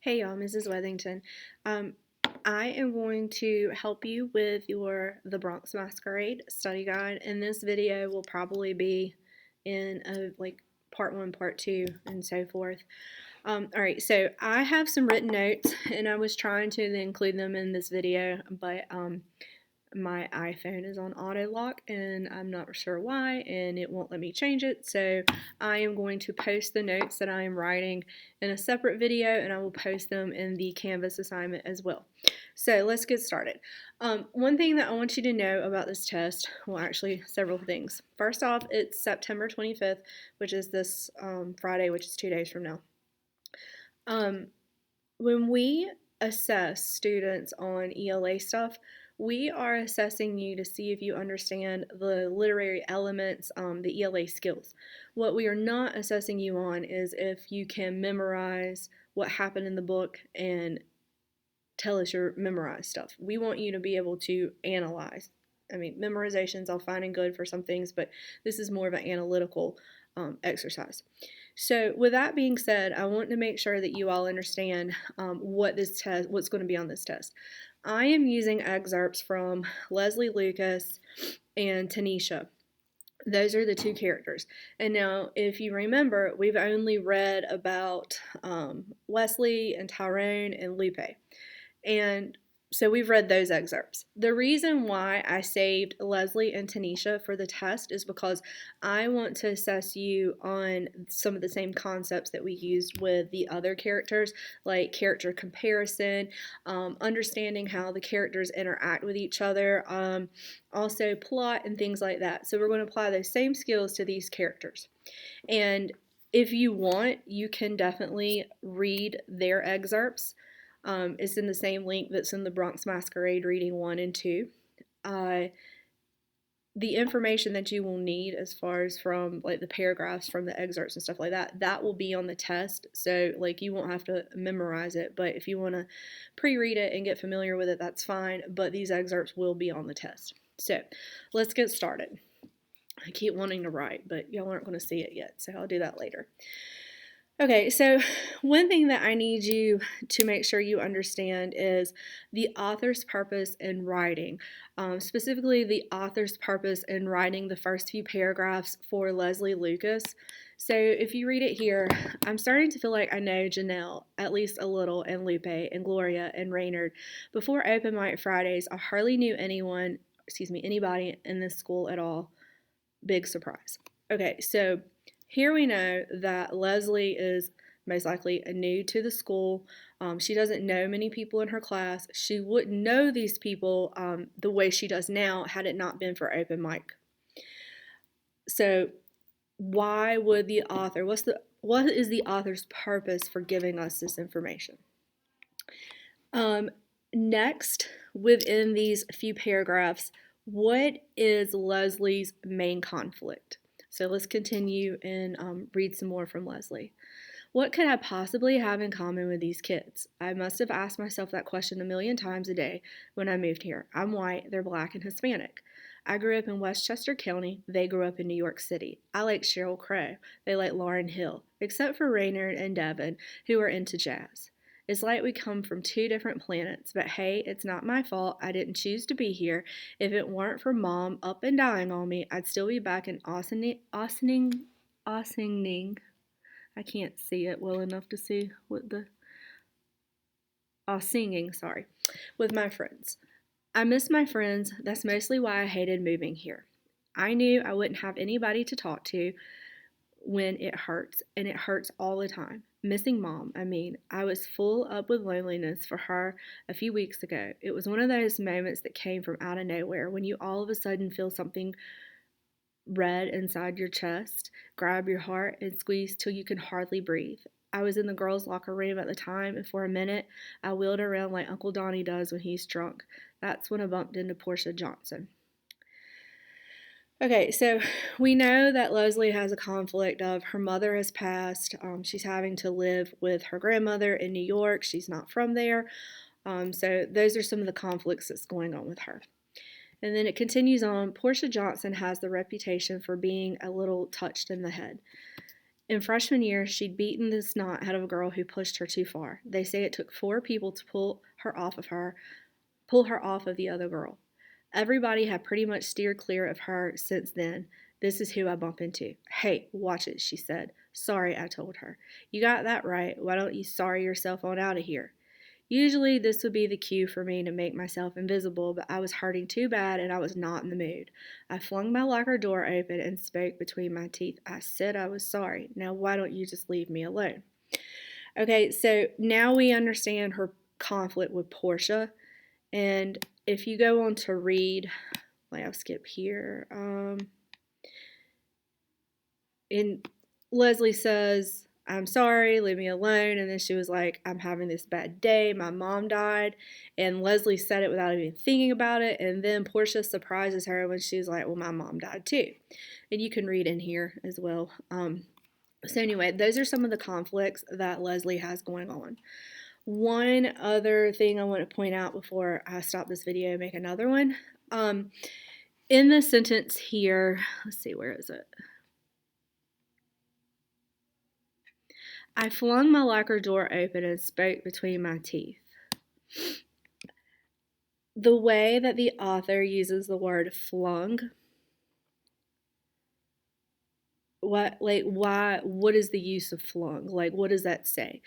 Hey y'all, Mrs. Wethington. Um, I am going to help you with the Bronx Masquerade study guide, and this video will probably be in part one, part two, and so forth. All right, so I have some written notes, and I was trying to include them in this video, but my iPhone is on auto lock and I'm not sure why, and it won't let me change it. So I am going to post the notes that I am writing in a separate video, and I will post them in the Canvas assignment as well. So let's get started. One thing that I want you to know about this test, well, actually several things. First off, it's September 25th, which is this Friday, which is 2 days from now. When we assess students on ELA stuff, we are assessing you to see if you understand the literary elements, the ELA skills. What we are not assessing you on is if you can memorize what happened in the book and tell us your memorized stuff. We want you to be able to analyze. I mean, memorization's all fine and good for some things, but this is more of an analytical exercise. So, with that being said, I want to make sure that you all understand what's going to be on this test. I am using excerpts from Leslie Lucas and Tanisha. Those are the two characters. And now, if you remember, we've only read about Leslie and Tyrone and Lupe. And so we've read those excerpts. The reason why I saved Leslie and Tanisha for the test is because I want to assess you on some of the same concepts that we used with the other characters, like character comparison, understanding how the characters interact with each other, also plot and things like that. So we're going to apply those same skills to these characters. And if you want, you can definitely read their excerpts. It's in the same link that's in the Bronx Masquerade reading 1 and 2. The information that you will need as far as from like the paragraphs from the excerpts and stuff like that, that will be on the test. So like you won't have to memorize it, but if you want to pre-read it and get familiar with it, that's fine. But these excerpts will be on the test. So let's get started. I keep wanting to write, but y'all aren't going to see it yet, so I'll do that later. Okay, so one thing that I need you to make sure you understand is the author's purpose in writing, specifically the author's purpose in writing the first few paragraphs for Leslie Lucas. So if you read it here, I'm starting to feel like I know Janelle, at least a little, and Lupe, and Gloria, and Raynard. Before Open Mic Fridays, I hardly knew anybody in this school at all. Big surprise. Okay, so here we know that Leslie is most likely new to the school. She doesn't know many people in her class. She wouldn't know these people the way she does now had it not been for open mic. So why would the author, what is the author's purpose for giving us this information? Next, within these few paragraphs, what is Leslie's main conflict? So let's continue and read some more from Leslie. What could I possibly have in common with these kids? I must have asked myself that question a million times a day when I moved here. I'm white, they're black and Hispanic. I grew up in Westchester County, they grew up in New York City. I like Sheryl Crow, they like Lauryn Hill, except for Raynard and Devin, who are into jazz. It's like we come from two different planets, but hey, it's not my fault. I didn't choose to be here. If it weren't for Mom up and dying on me, I'd still be back in Ossining. I can't see it well enough to see what the singing, sorry, with my friends. I miss my friends. That's mostly why I hated moving here. I knew I wouldn't have anybody to talk to when it hurts, and it hurts all the time. Missing Mom, I was full up with loneliness for her a few weeks ago. It was one of those moments that came from out of nowhere when you all of a sudden feel something red inside your chest, grab your heart, and squeeze till you can hardly breathe. I was in the girls' locker room at the time, and for a minute, I wheeled around like Uncle Donnie does when he's drunk. That's when I bumped into Porscha Johnson. Okay, so we know that Leslie has a conflict of her mother has passed. She's having to live with her grandmother in New York. She's not from there. So those are some of the conflicts that's going on with her. And then it continues on. Porscha Johnson has the reputation for being a little touched in the head. In freshman year, she'd beaten the snot out of a girl who pushed her too far. They say it took 4 people to pull her off of the other girl. Everybody had pretty much steered clear of her since then. This is who I bump into. Hey, watch it, she said. Sorry, I told her. You got that right. Why don't you sorry yourself on out of here? Usually, this would be the cue for me to make myself invisible, but I was hurting too bad and I was not in the mood. I flung my locker door open and spoke between my teeth. I said I was sorry. Now, why don't you just leave me alone? Okay, so now we understand her conflict with Porscha. And if you go on to read, I'll skip here. And Leslie says, I'm sorry, leave me alone. And then she was like, I'm having this bad day. My mom died. And Leslie said it without even thinking about it. And then Porscha surprises her when she's like, well, my mom died too. And you can read in here as well. So anyway, those are some of the conflicts that Leslie has going on. One other thing I want to point out before I stop this video and make another one. In the sentence here, let's see, where is it? I flung my locker door open and spoke between my teeth. The way that the author uses the word flung, what is the use of flung? What does that say?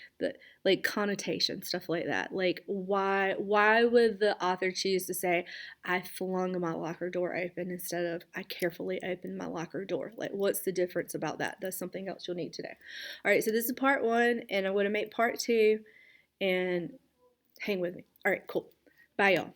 Connotation, stuff like that. Why would the author choose to say I flung my locker door open instead of I carefully opened my locker door? What's the difference about that? That's something else you'll need to know. All right, so this is part 1, and I'm going to make part 2, and hang with me. All right, cool. Bye, y'all.